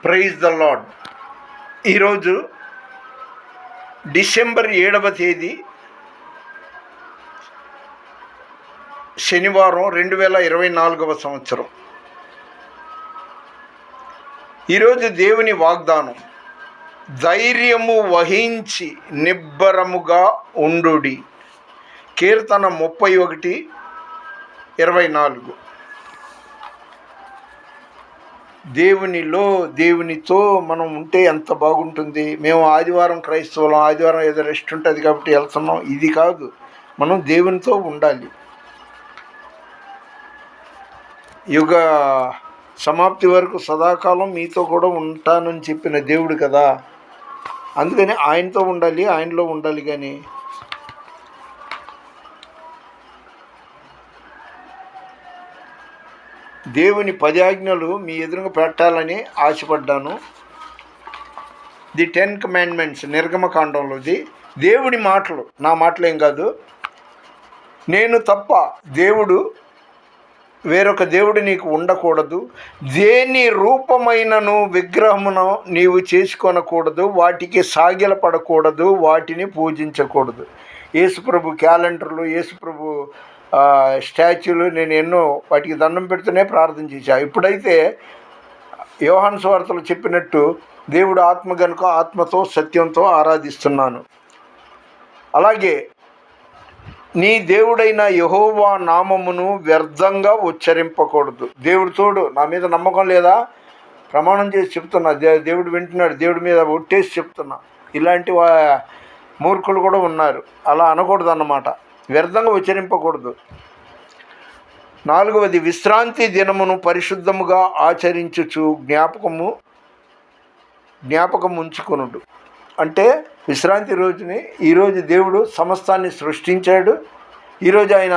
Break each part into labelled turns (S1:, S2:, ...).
S1: Praise the lord. ఈరోజు December 7వ తేదీ శనివారం 2024 సంవత్సరం. ఈరోజు దేవుని వాగ్దానం, ధైర్యము వహించి నిబ్బరముగా ఉండుడి. కీర్తన 31:24. దేవునితో మనం ఉంటే ఎంత బాగుంటుంది. మేము ఆదివారం క్రైస్తవులం, ఆదివారం ఏదో రెస్ట్ ఉంటుంది కాబట్టి వెళ్తున్నాం, ఇది కాదు. మనం దేవునితో ఉండాలి. యుగ సమాప్తి వరకు సదాకాలం మీతో కూడా ఉంటానని చెప్పిన దేవుడు కదా. అందుకని ఆయనతో ఉండాలి, ఆయనలో ఉండాలి. కానీ దేవుని 10 ఆజ్ఞలు మీ ఎదురుగా పెట్టాలని ఆశపడ్డాను. The 10 commandments నిర్గమకాండంలోది. దేవుడి మాటలు, నా మాటలేం కాదు. నేను తప్ప దేవుడు వేరొక దేవుడు నీకు ఉండకూడదు. దేని రూపమైనను విగ్రహమును నీవు చేసుకొనకూడదు. వాటికి సాగిలపడకూడదు, వాటిని పూజించకూడదు. యేసుప్రభు క్యాలెండర్లు, యేసుప్రభు స్టాచ్యూలు నేను ఎన్నో వాటికి దండం పెడుతూనే ప్రార్థన చేశా. ఇప్పుడైతే యోహాను సువార్తలో చెప్పినట్టు దేవుడు ఆత్మ గనుక ఆత్మతో సత్యంతో ఆరాధిస్తున్నాను. అలాగే నీ దేవుడైన యెహోవా నామమును వ్యర్థంగా ఉచ్చరింపకూడదు. దేవుడు తోడు, నా మీద నమ్మకం లేదా, ప్రమాణం చేసి చెప్తున్నా, దేవుడు వింటున్నాడు, దేవుడి మీద ఒట్టేసి చెప్తున్నా. ఇలాంటి మూర్ఖులు కూడా ఉన్నారు. అలా అనకూడదు అన్నమాట, వ్యర్థంగా ఉచ్చరింపకూడదు. 4వది, విశ్రాంతి దినమును పరిశుద్ధముగా ఆచరించుచు జ్ఞాపకం ఉంచుకొనుడు. అంటే విశ్రాంతి రోజుని, ఈరోజు దేవుడు సమస్తాన్ని సృష్టించాడు. ఈరోజు ఆయన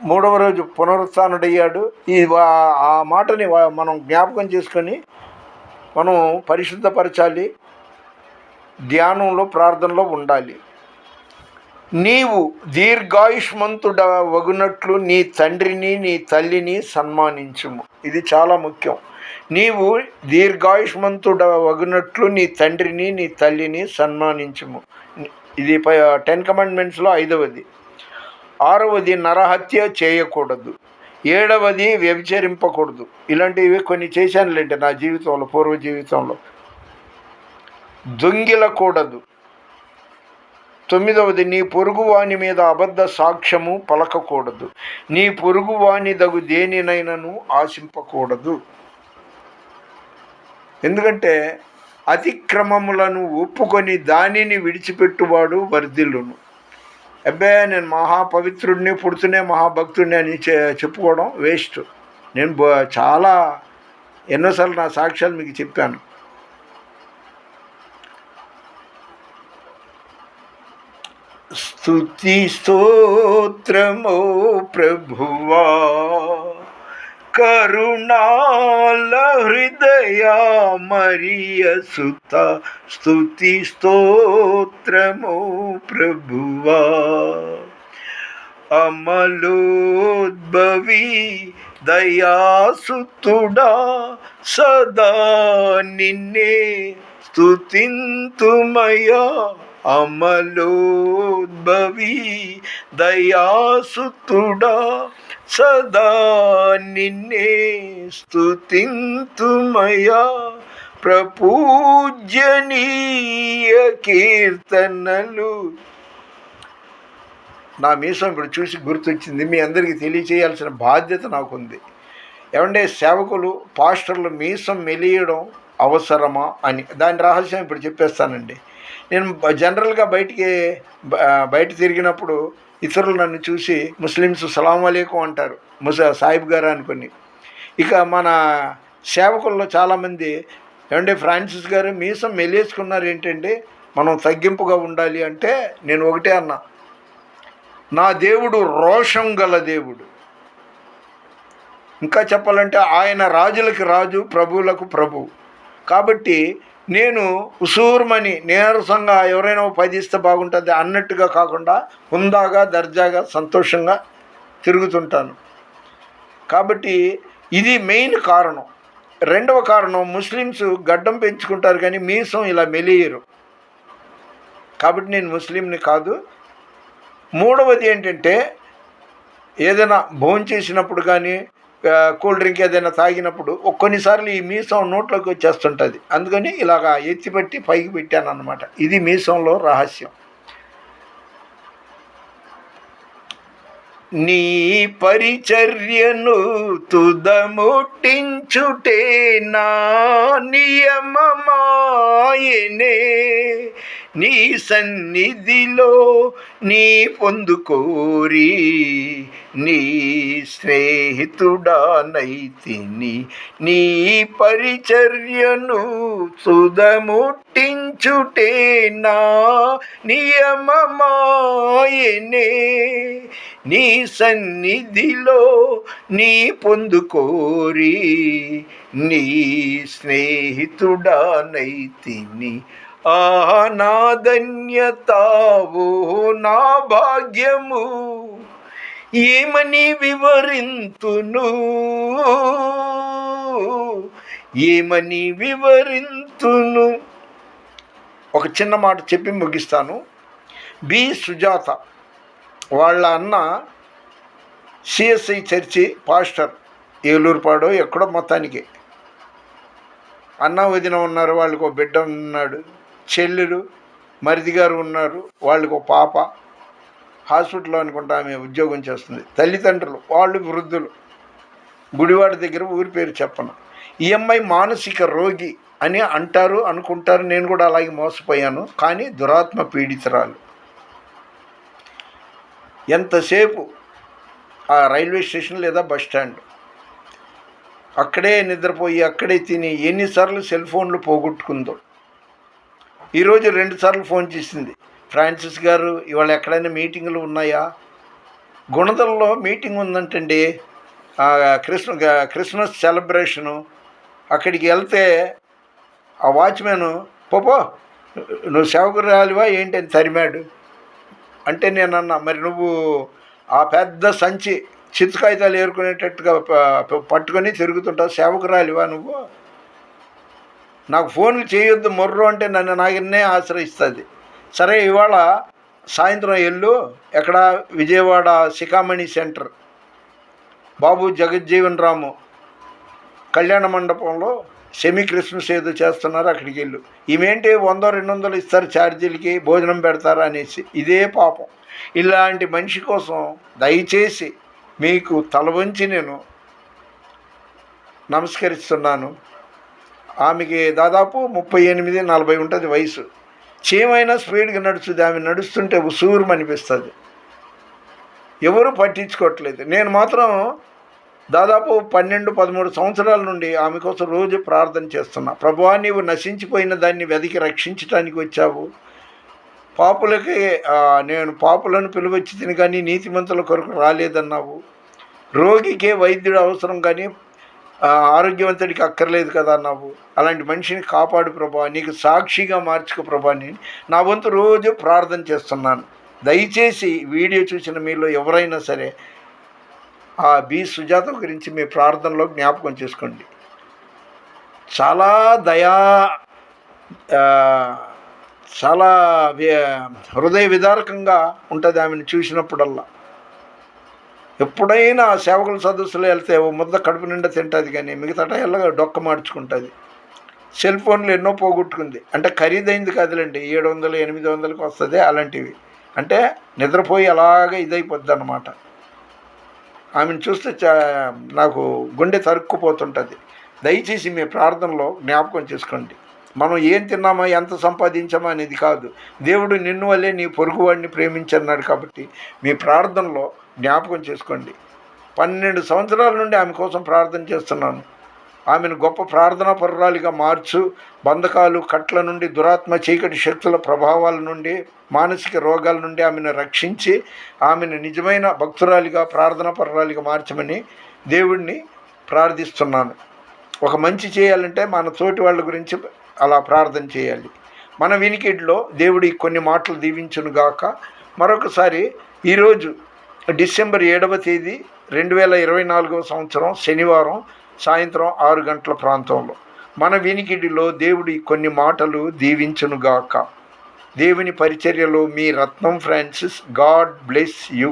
S1: 3వ రోజు పునరుత్థానుడయ్యాడు. ఆ మాటని మనం జ్ఞాపకం చేసుకొని మనం పరిశుద్ధపరచాలి, ధ్యానంలో ప్రార్థనలో ఉండాలి. నీవు దీర్ఘాయుష్మంతుడ వగునట్లు నీ తండ్రిని నీ తల్లిని సన్మానించుము. ఇది చాలా ముఖ్యం. నీవు దీర్ఘాయుష్మంతుడ వగునట్లు నీ తండ్రిని నీ తల్లిని సన్మానించుము. ఇది 10 కమాండ్మెంట్స్లో 5వది. 6వది, నరహత్య చేయకూడదు. 7వది, వ్యభిచరింపకూడదు. ఇలాంటివి కొన్ని చేశానులేండి నా జీవితంలో, పూర్వ జీవితంలో. దొంగిలకూడదు. 9వది, నీ పొరుగువాని మీద అబద్ధ సాక్ష్యము పలకకూడదు. నీ పొరుగువాని దగు దేనినైనను ఆశింపకూడదు. ఎందుకంటే అతిక్రమములను ఒప్పుకొని దానిని విడిచిపెట్టువాడు వర్ధిల్లును. అబ్బాయి నేను మహాపవిత్రుడిని, పుడుతూనే మహాభక్తుడిని అని చెప్పుకోవడం వేస్ట్. నేను చాలా ఎన్నోసార్లు నా సాక్ష్యాలు మీకు చెప్పాను. స్తుతి స్తోత్రమో ప్రభువా, కరుణాల హృదయ మరియ సుత. స్తుతి స్తోత్రమో ప్రభువా, అమలోద్భవి దయాసుతుడా, సదా నిన్నే స్తుతింతుమయా. అమలోద్భవి దయాసుతుడా, సదా నిన్నే స్తుతింతుమయా. ప్రపూజ్యనీయ కీర్తనలు. నా మీసం ఇప్పుడు చూసి గుర్తొచ్చింది, మీ అందరికీ తెలియచేయాల్సిన బాధ్యత నాకుంది. ఏమంటే సేవకులు, పాస్టర్లు మీసం మెలియడం అవసరమా అని, దాని రహస్యం ఇప్పుడు చెప్పేస్తానండి. నేను జనరల్గా బయట తిరిగినప్పుడు ఇతరులు నన్ను చూసి ముస్లిమ్స్ సలాం అలైకుం అంటారు, సాహిబ్ గారు అనుకుని. ఇక మన సేవకుల్లో చాలామంది, ఏమంటే ఫ్రాన్సిస్ గారు మీసం మెలేసుకున్నారు ఏంటంటే, మనం తగ్గింపుగా ఉండాలి అంటే నేను ఒకటే అన్నా, నా దేవుడు రోషం గల దేవుడు. ఇంకా చెప్పాలంటే ఆయన రాజులకి రాజు, ప్రభువులకు ప్రభువు. కాబట్టి నేను ఉసూర్మని నీరసంగా ఎవరైనా 10 ఇస్తే బాగుంటుంది అన్నట్టుగా కాకుండా హుందాగా, దర్జాగా, సంతోషంగా తిరుగుతుంటాను. కాబట్టి ఇది మెయిన్ కారణం. రెండవ కారణం, ముస్లిమ్స్ గడ్డం పెంచుకుంటారు కానీ మీసం ఇలా మెలియరు, కాబట్టి నేను ముస్లింని కాదు. మూడవది ఏంటంటే, ఏదైనా భోజనం చేసినప్పుడు కానీ కూల్ డ్రింక్ ఏదైనా తాగినప్పుడు కొన్నిసార్లు ఈ మీసం నోట్లోకి వచ్చేస్తుంటుంది, అందుకని ఇలాగా ఎత్తిపెట్టి పైకి పెట్టాను అన్నమాట. ఇది మీసంలో రహస్యం. నీ పరిచర్యను తుదముట్టించుటే నా నియమమాయనే, నీ సన్నిధిలో నీ పొందుకోరి నీ స్నేహితుడానైతిని. నీ పరిచర్యను తుదముట్టించుటే నా నియమమాయనే, నీ సన్నిధిలో నీ పొందుకోరి నీ స్నేహితుడానైతిని. నా ధన్యతావో నా భాగ్యము, ఏమని వివరింతును, ఏమని వివరింతును. ఒక చిన్న మాట చెప్పి ముగిస్తాను. బి సుజాత వాళ్ళ అన్న సిఎస్ఐ చర్చి పాస్టర్, ఏలూరుపాడో ఎక్కడో, మొత్తానికి అన్న వదిన ఉన్నారు, వాళ్ళకు ఒక బిడ్డ ఉన్నాడు, చెల్లెలు మరిది గారు ఉన్నారు, వాళ్ళకు ఒక పాప, హాస్పిటల్లో అనుకుంటా ఆమె ఉద్యోగం చేస్తుంది. తల్లిదండ్రులు వాళ్ళు వృద్ధులు, గుడివాడ దగ్గర ఊరి పేరు చెప్పను. ఈ అమ్మాయి మానసిక రోగి అని అంటారు అనుకుంటారు, నేను కూడా అలాగే మోసపోయాను, కానీ దురాత్మ పీడితురాలు. ఎంతసేపు ఆ రైల్వే స్టేషన్ లేదా బస్ స్టాండ్ అక్కడే నిద్రపోయి అక్కడే తిని ఎన్నిసార్లు సెల్ ఫోన్లు పోగొట్టుకుందో. ఈరోజు 2 సార్లు ఫోన్ చేసింది, ఫ్రాన్సిస్ గారు ఇవాళ ఎక్కడైనా మీటింగులు ఉన్నాయా? గుణదల్లో మీటింగ్ ఉందంటండి, క్రిస్మస్ సెలబ్రేషను. అక్కడికి వెళ్తే ఆ వాచ్మెన్ పోపో నువ్వు సేవకురాలివా ఏంటి అని తరిమాడు. అంటే నేను అన్నా, మరి నువ్వు ఆ పెద్ద సంచి చిత్తు కాగితాలు ఏరుకునేటట్టుగా పట్టుకొని తిరుగుతుంటావు, సేవకురాలివా నువ్వు? నాకు ఫోన్లు చేయొద్దు మొర్రు అంటే నన్ను నాగిన్నే ఆశ్రయిస్తుంది. సరే ఇవాళ సాయంత్రం వెళ్ళు, ఎక్కడ విజయవాడ శిఖామణి సెంటర్ బాబు జగజ్జీవన్ రాము కళ్యాణ మండపంలో సెమీ క్రిస్మస్ ఏదో చేస్తున్నారు, అక్కడికి వెళ్ళు. ఈమెంటి 100-200 ఇస్తారు ఛార్జీలకి, భోజనం పెడతారా అనేసి. ఇదే పాపం. ఇలాంటి మనిషి కోసం దయచేసి మీకు తల వంచి నేను నమస్కరిస్తున్నాను. ఆమెకి దాదాపు 38-40 ఉంటుంది వయసు. చీమైనా స్పీడ్గా నడుస్తుంది, ఆమె నడుస్తుంటే ఉసూరు అనిపిస్తుంది. ఎవరు పట్టించుకోవట్లేదు. నేను మాత్రం దాదాపు 12-13 సంవత్సరాల నుండి ఆమె కోసం రోజు ప్రార్థన చేస్తున్నా. ప్రభువా, నీవు నశించిపోయిన దాన్ని వెతికి రక్షించడానికి వచ్చావు. పాపులకి నేను పాపులను పిలువచ్చి తిని కానీ నీతిమంతుల కొరకు రాలేదన్నావు. రోగికే వైద్యుడు అవసరం కానీ ఆరోగ్యవంతుడికి అక్కర్లేదు కదా అన్నావు. అలాంటి మనిషిని కాపాడు ప్రభువా, నీకు సాక్షిగా మార్చుకో ప్రభువా. నేను నా వంతు రోజు ప్రార్థన చేస్తున్నాను. దయచేసి వీడియో చూసిన మీలో ఎవరైనా సరే ఆ బి సుజాత గురించి మీ ప్రార్థనలో జ్ఞాపకం చేసుకోండి. చాలా చాలా హృదయ విదారకంగా ఉంటుంది ఆమెను చూసినప్పుడల్లా. ఎప్పుడైనా సేవకుల సదస్సులు వెళ్తే ఓ ముద్ద కడుపు నిండా తింటుంది, కానీ మిగతా టైంలో డొక్క మార్చుకుంటుంది. సెల్ ఫోన్లు ఎన్నో పోగొట్టుకుంది. అంటే ఖరీదైంది కాదులేండి, 700-800కి వస్తుంది అలాంటివి. అంటే నిద్రపోయి అలాగే ఇదైపోద్ది అన్నమాట. ఆమెను చూస్తే నాకు గుండె తరుక్కుపోతుంటుంది. దయచేసి మీ ప్రార్థనలో జ్ఞాపకం చేసుకోండి. మనం ఏం తిన్నామా, ఎంత సంపాదించామా అనేది కాదు. దేవుడు నిన్ను వల్లే నీ పొరుగువాడిని ప్రేమించన్నాడు. కాబట్టి మీ ప్రార్థనలో జ్ఞాపకం చేసుకోండి. 12 సంవత్సరాల నుండి ఆమె కోసం ప్రార్థన చేస్తున్నాను. ఆమెను గొప్ప ప్రార్థనా పరురాలిగా మార్చు. బంధకాలు, కట్ల నుండి, దురాత్మ చీకటి శక్తుల ప్రభావాల నుండి, మానసిక రోగాల నుండి ఆమెను రక్షించి ఆమెను నిజమైన భక్తురాలిగా, ప్రార్థనా పరురాలిగా మార్చమని దేవుడిని ప్రార్థిస్తున్నాను. ఒక మంచి చేయాలంటే మన తోటి వాళ్ళ గురించి అలా ప్రార్థన చేయాలి. మన వినికిడిలో దేవుడి కొన్ని మాటలు దీవించునుగాక. మరొకసారి ఈరోజు డిసెంబర్ 7వ తేదీ 2024 సంవత్సరం శనివారం సాయంత్రం 6 గంటల ప్రాంతంలో మన వినికిడిలో దేవుడి కొన్ని మాటలు దీవించునుగాక. దేవుని పరిచర్యలో మీ రత్నం ఫ్రాన్సిస్. God bless you.